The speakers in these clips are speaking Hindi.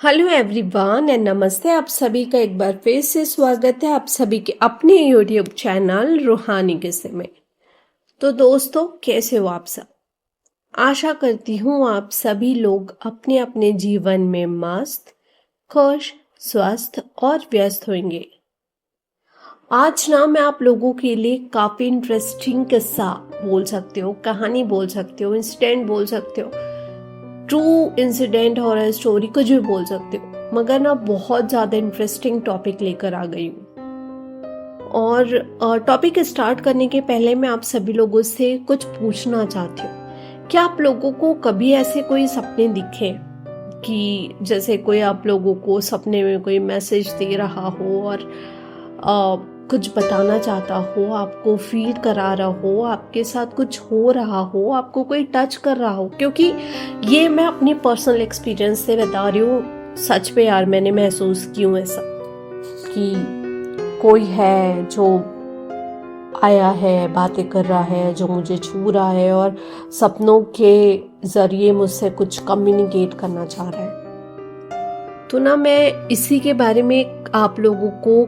हेलो एवरीवन एंड नमस्ते। आप सभी का एक बार फिर से स्वागत है आप सभी के अपने यूट्यूब चैनल रूहानी किस्से में। तो दोस्तों, कैसे हो आप सब? आशा करती हूँ आप सभी लोग अपने अपने जीवन में मस्त, खुश, स्वस्थ और व्यस्त होंगे। आज ना मैं आप लोगों के लिए काफी इंटरेस्टिंग किस्सा बोल सकते हो, कहानी बोल सकते हो, इंसिडेंट बोल सकते हो, ट्रू इंसिडेंट और स्टोरी कुछ भी बोल सकते हो, मगर ना बहुत ज़्यादा इंटरेस्टिंग टॉपिक लेकर आ गई हूँ। और टॉपिक स्टार्ट करने के पहले मैं आप सभी लोगों से कुछ पूछना चाहती हूँ। क्या आप लोगों को कभी ऐसे कोई सपने दिखे कि जैसे कोई आप लोगों को सपने में कोई मैसेज दे रहा हो और कुछ बताना चाहता हो, आपको फील करा रहा हो, आपके साथ कुछ हो रहा हो, आपको कोई टच कर रहा हो? क्योंकि ये मैं अपनी पर्सनल एक्सपीरियंस से बता रही हूँ। सच पे यार, मैंने महसूस किया ऐसा कि कोई है जो आया है, बातें कर रहा है, जो मुझे छू रहा है और सपनों के जरिए मुझसे कुछ कम्युनिकेट करना चाह रहा है। तो ना मैं इसी के बारे में आप लोगों को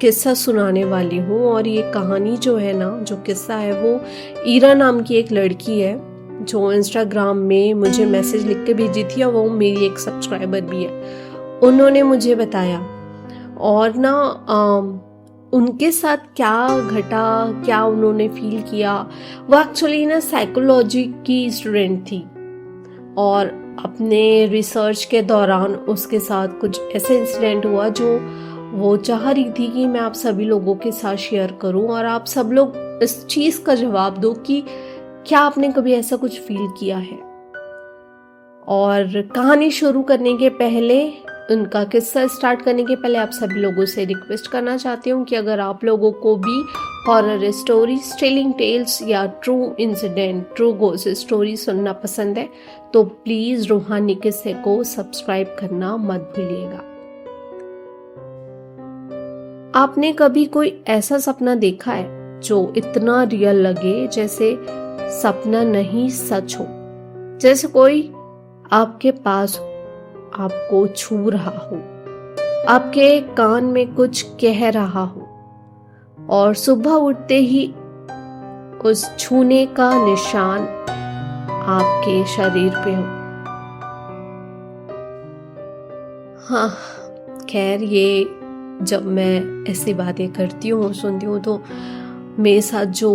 किस्सा सुनाने वाली हूँ। और ये कहानी जो है ना, जो किस्सा है, वो ईरा नाम की एक लड़की है जो इंस्टाग्राम में मुझे मैसेज लिख के भेजी थी और वो मेरी एक सब्सक्राइबर भी है। उन्होंने मुझे बताया और ना उनके साथ क्या घटा, क्या उन्होंने फील किया। वो एक्चुअली ना साइकोलॉजी की स्टूडेंट थी और अपने रिसर्च के दौरान उसके साथ कुछ ऐसे इंसिडेंट हुआ जो वो चाह रही थी कि मैं आप सभी लोगों के साथ शेयर करूं और आप सब लोग इस चीज़ का जवाब दो कि क्या आपने कभी ऐसा कुछ फील किया है। और कहानी शुरू करने के पहले, उनका किस्सा स्टार्ट करने के पहले आप सभी लोगों से रिक्वेस्ट करना चाहती हूँ कि अगर आप लोगों को भी हॉरर स्टोरीज, टेलिंग टेल्स या true incident, true ghost story सुनना पसंद है तो प्लीज़ रूहानी किस्से को सब्सक्राइब करना मत भूलिएगा। आपने कभी कोई ऐसा सपना देखा है जो इतना रियल लगे जैसे सपना नहीं सच हो? जैसे कोई आपके पास हो, आपको छू रहा हो, आपके कान में कुछ कह रहा हो और सुबह उठते ही उस छूने का निशान आपके शरीर पे हो। हाँ, खैर, ये जब मैं ऐसी बातें करती हूँ, सुनती हूँ, तो मेरे साथ जो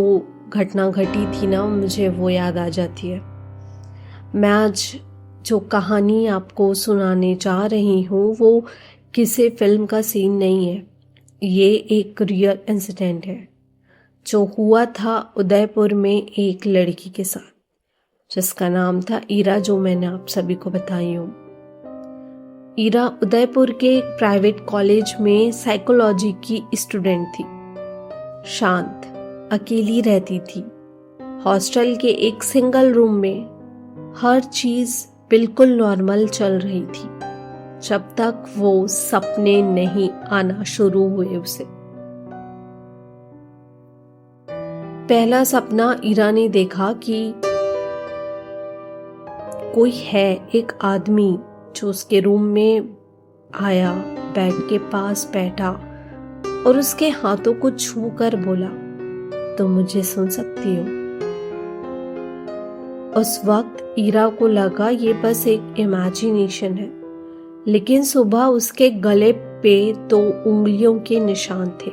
घटना घटी थी ना, मुझे वो याद आ जाती है। मैं आज जो कहानी आपको सुनाने जा रही हूँ वो किसी फिल्म का सीन नहीं है। ये एक रियल इंसिडेंट है जो हुआ था उदयपुर में एक लड़की के साथ जिसका नाम था ईरा, जो मैंने आप सभी को बताई हूँ। ईरा उदयपुर के एक प्राइवेट कॉलेज में साइकोलॉजी की स्टूडेंट थी। शांत, अकेली रहती थी, हॉस्टल के एक सिंगल रूम में। हर चीज बिल्कुल नॉर्मल चल रही थी जब तक वो सपने नहीं आना शुरू हुए उसे। पहला सपना ईरा ने देखा कि कोई है, एक आदमी जो उसके रूम में आया, बेड के पास बैठा और उसके हाथों को छू कर बोला, तुम मुझे सुन सकती हो? उस वक्त ईरा को लगा ये बस एक इमेजिनेशन है, लेकिन सुबह उसके गले पे 2 उंगलियों के निशान थे,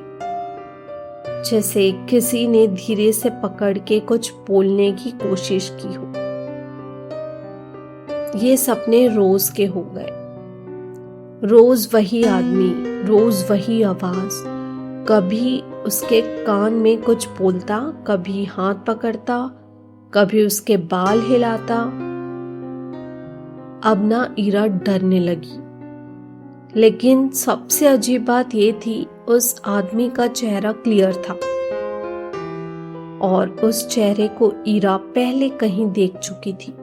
जैसे किसी ने धीरे से पकड़ के कुछ बोलने की कोशिश की हो। ये सपने रोज के हो गए। रोज वही आदमी, रोज वही आवाज। कभी उसके कान में कुछ बोलता, कभी हाथ पकड़ता, कभी उसके बाल हिलाता। अब ना ईरा डरने लगी, लेकिन सबसे अजीब बात ये थी, उस आदमी का चेहरा क्लियर था और उस चेहरे को ईरा पहले कहीं देख चुकी थी।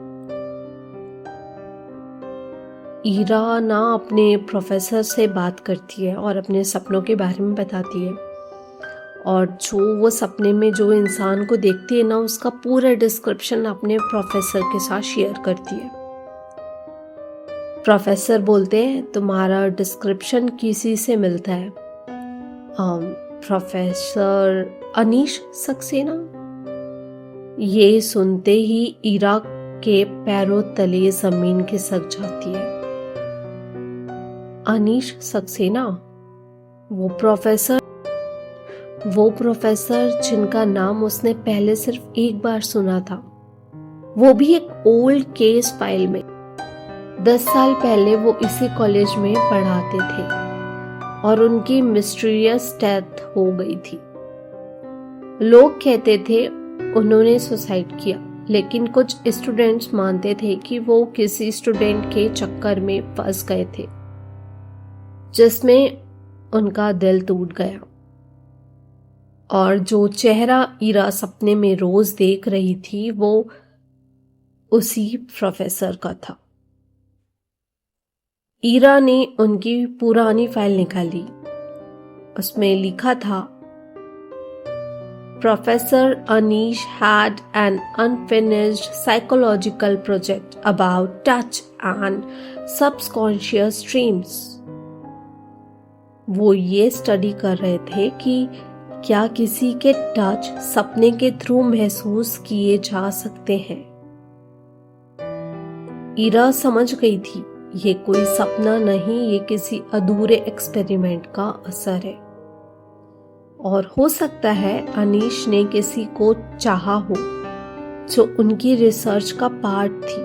ईरा ना अपने प्रोफेसर से बात करती है और अपने सपनों के बारे में बताती है, और जो वो सपने में जो इंसान को देखती है ना, उसका पूरा डिस्क्रिप्शन अपने प्रोफेसर के साथ शेयर करती है। प्रोफेसर बोलते हैं तुम्हारा डिस्क्रिप्शन किसी से मिलता है? प्रोफेसर अनीश सक्सेना। ये सुनते ही ईरा के पैरों तले जमीन खिसक जाती है। अनीश सक्सेना, वो प्रोफेसर जिनका नाम उसने पहले सिर्फ एक बार सुना था, वो भी एक ओल्ड केस फाइल में। 10 साल पहले वो इसी कॉलेज में पढ़ाते थे और उनकी मिस्टीरियस डेथ हो गई थी। लोग कहते थे उन्होंने सुसाइड किया, लेकिन कुछ स्टूडेंट्स मानते थे कि वो किसी स्टूडेंट के चक्कर में फंस गए थे, जिसमें उनका दिल टूट गया। और जो चेहरा ईरा सपने में रोज देख रही थी वो उसी प्रोफेसर का था। ईरा ने उनकी पुरानी फाइल निकाली। उसमें लिखा था, professor Anish had an unfinished psychological project about touch and subconscious dreams. वो ये स्टडी कर रहे थे कि क्या किसी के टच सपने के थ्रू महसूस किए जा सकते हैं। ईरा समझ गई थी ये कोई सपना नहीं, ये किसी अधूरे एक्सपेरिमेंट का असर है। और हो सकता है अनीश ने किसी को चाहा हो जो उनकी रिसर्च का पार्ट थी,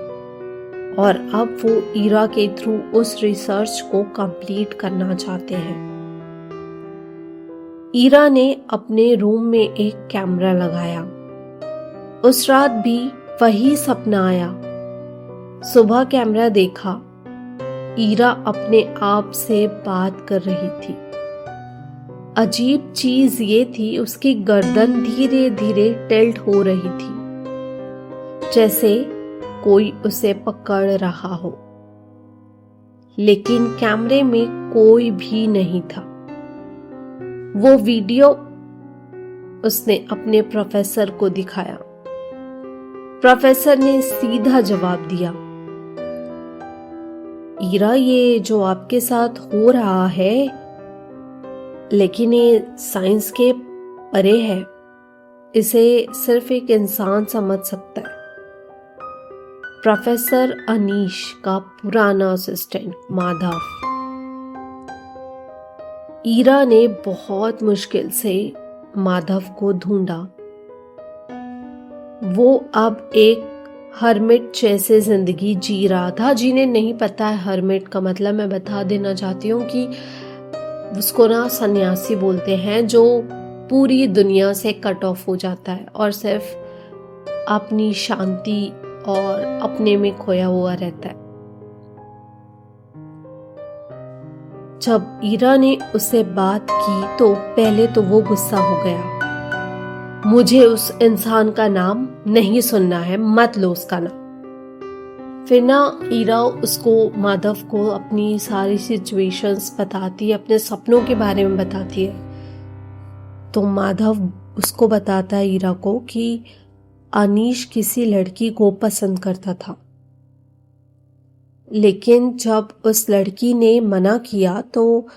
और अब वो ईरा के थ्रू उस रिसर्च को कंप्लीट करना चाहते हैं। ईरा ने अपने रूम में एक कैमरा लगाया। उस रात भी वही सपना आया। सुबह कैमरा देखा, ईरा अपने आप से बात कर रही थी। अजीब चीज ये थी, उसकी गर्दन धीरे धीरे टिल्ट हो रही थी, जैसे कोई उसे पकड़ रहा हो, लेकिन कैमरे में कोई भी नहीं था। वो वीडियो उसने अपने प्रोफेसर को दिखाया। प्रोफेसर ने सीधा जवाब दिया, ईरा ये जो आपके साथ हो रहा है, लेकिन ये साइंस के परे है, इसे सिर्फ एक इंसान समझ सकता है। प्रोफेसर अनीश का पुराना असिस्टेंट माधव। ईरा ने बहुत मुश्किल से माधव को ढूंढा। वो अब एक हर्मिट जैसे जिंदगी जी रहा था। जिन्हें नहीं पता है हर्मिट का मतलब, मैं बता देना चाहती हूँ कि उसको ना सन्यासी बोलते हैं, जो पूरी दुनिया से कट ऑफ हो जाता है और सिर्फ अपनी शांति और अपने में खोया हुआ रहता है। जब ईरा ने उससे बात की तो पहले तो वो गुस्सा हो गया। मुझे उस इंसान का नाम नहीं सुनना है, मत लो उसका नाम। फिर ना ईरा उसको, माधव को अपनी सारी सिचुएशंस बताती है, अपने सपनों के बारे में बताती है। तो माधव उसको बताता है ईरा को कि अनीश किसी लड़की को पसंद करता था, लेकिन जब उस लड़की ने मना किया तो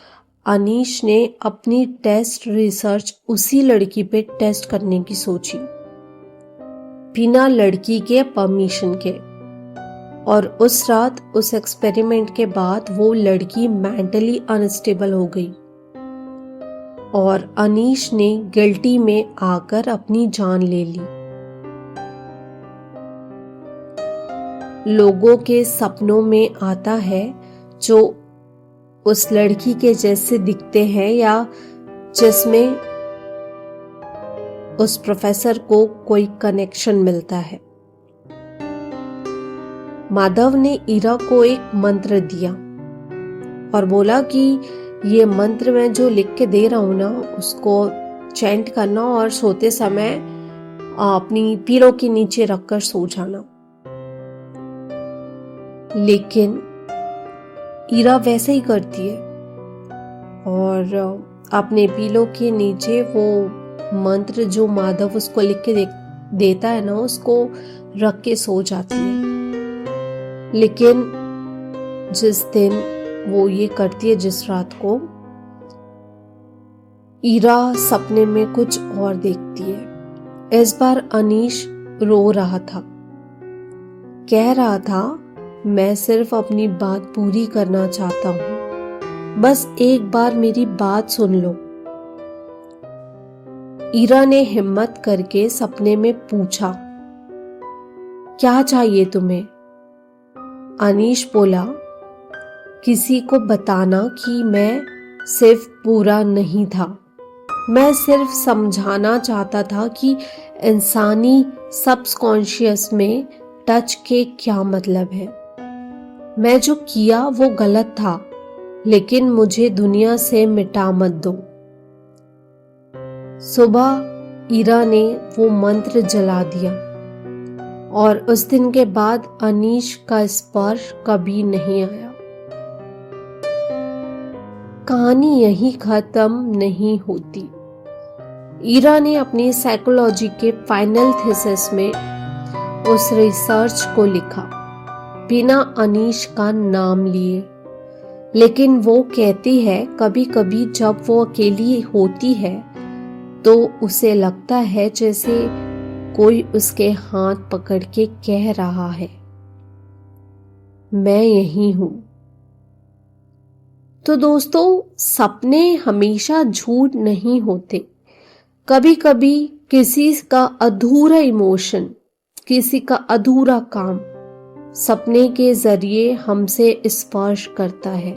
अनीश ने अपनी टेस्ट रिसर्च उसी लड़की पे टेस्ट करने की सोची, बिना लड़की के परमिशन के। और उस रात उस एक्सपेरिमेंट के बाद वो लड़की मेंटली अनस्टेबल हो गई और अनीश ने गिल्टी में आकर अपनी जान ले ली। लोगों के सपनों में आता है जो उस लड़की के जैसे दिखते हैं या जिसमें उस प्रोफेसर को कोई कनेक्शन मिलता है। माधव ने ईरा को एक मंत्र दिया और बोला कि ये मंत्र मैं जो लिख के दे रहा हूं ना, उसको चैंट करना और सोते समय अपनी पीलों के नीचे रखकर सो जाना। लेकिन ईरा वैसे ही करती है और अपने पीलों के नीचे वो मंत्र जो माधव उसको लिख के देता है ना, उसको रख के सो जाती है। लेकिन जिस दिन वो ये करती है, जिस रात को ईरा सपने में कुछ और देखती है। इस बार अनीश रो रहा था, कह रहा था मैं सिर्फ अपनी बात पूरी करना चाहता हूं, बस एक बार मेरी बात सुन लो। ईरा ने हिम्मत करके सपने में पूछा, क्या चाहिए तुम्हें? अनीश बोला, किसी को बताना कि मैं सिर्फ पूरा नहीं था, मैं सिर्फ समझाना चाहता था कि इंसानी सबकॉन्शियस में टच के क्या मतलब है। मैं जो किया वो गलत था, लेकिन मुझे दुनिया से मिटा मत दो। सुबह ईरा ने वो मंत्र जला दिया और उस दिन के बाद अनीश का स्पर्श कभी नहीं आया। कहानी यही खत्म नहीं होती। ईरा ने अपनी साइकोलॉजी के फाइनल थीसिस में उस रिसर्च को लिखा बिना अनीश का नाम लिए, लेकिन वो कहती है कभी कभी जब वो अकेली होती है तो उसे लगता है जैसे कोई उसके हाथ पकड़ के कह रहा है, मैं यही हूं। तो दोस्तों, सपने हमेशा झूठ नहीं होते। कभी कभी किसी का अधूरा इमोशन, किसी का अधूरा काम सपने के जरिए हमसे स्पर्श करता है।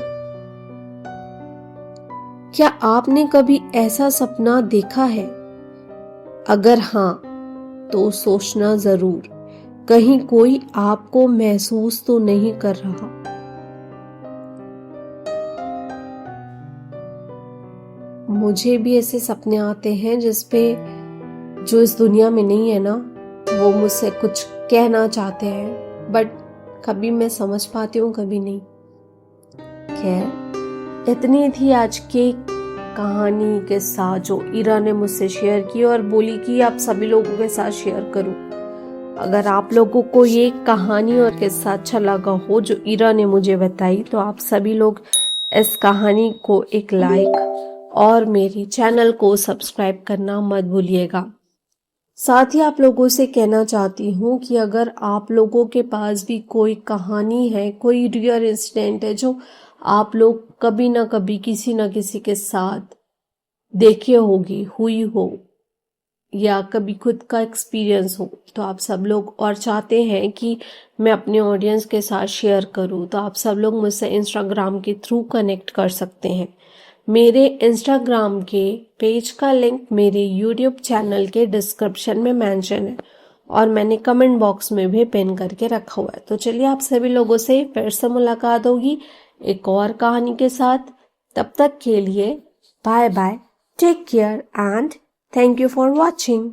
क्या आपने कभी ऐसा सपना देखा है? अगर हाँ, तो सोचना जरूर, कहीं कोई आपको महसूस तो नहीं कर रहा। मुझे भी ऐसे सपने आते हैं जिसपे जो इस दुनिया में नहीं है ना, वो मुझसे कुछ कहना चाहते हैं, बट कभी मैं समझ पाती हूँ, कभी नहीं। खैर, इतनी थी आज की कहानी के साथ जो ईरा ने मुझसे शेयर की और बोली कि आप सभी लोगों के साथ शेयर करूं। अगर आप लोगों को ये कहानी और किस्सा अच्छा लगा हो जो ईरा ने मुझे बताई, तो आप सभी लोग इस कहानी को एक लाइक और मेरी चैनल को सब्सक्राइब करना मत भूलिएगा। साथ ही आप लोगों से कहना चाहती हूँ कि अगर आप लोगों के पास भी कोई कहानी है, कोई रियल इंसिडेंट है जो आप लोग कभी ना कभी किसी ना किसी के साथ देखे होगी, हुई हो, या कभी खुद का एक्सपीरियंस हो, तो आप सब लोग और चाहते हैं कि मैं अपने ऑडियंस के साथ शेयर करूं, तो आप सब लोग मुझसे इंस्टाग्राम के थ्रू कनेक्ट कर सकते हैं। मेरे इंस्टाग्राम के पेज का लिंक मेरे यूट्यूब चैनल के डिस्क्रिप्शन में मेंशन है और मैंने कमेंट बॉक्स में भी पिन करके रखा हुआ है। तो चलिए, आप सभी लोगों से फिर से मुलाकात होगी एक और कहानी के साथ। तब तक के लिए bye bye, take care and thank you for watching.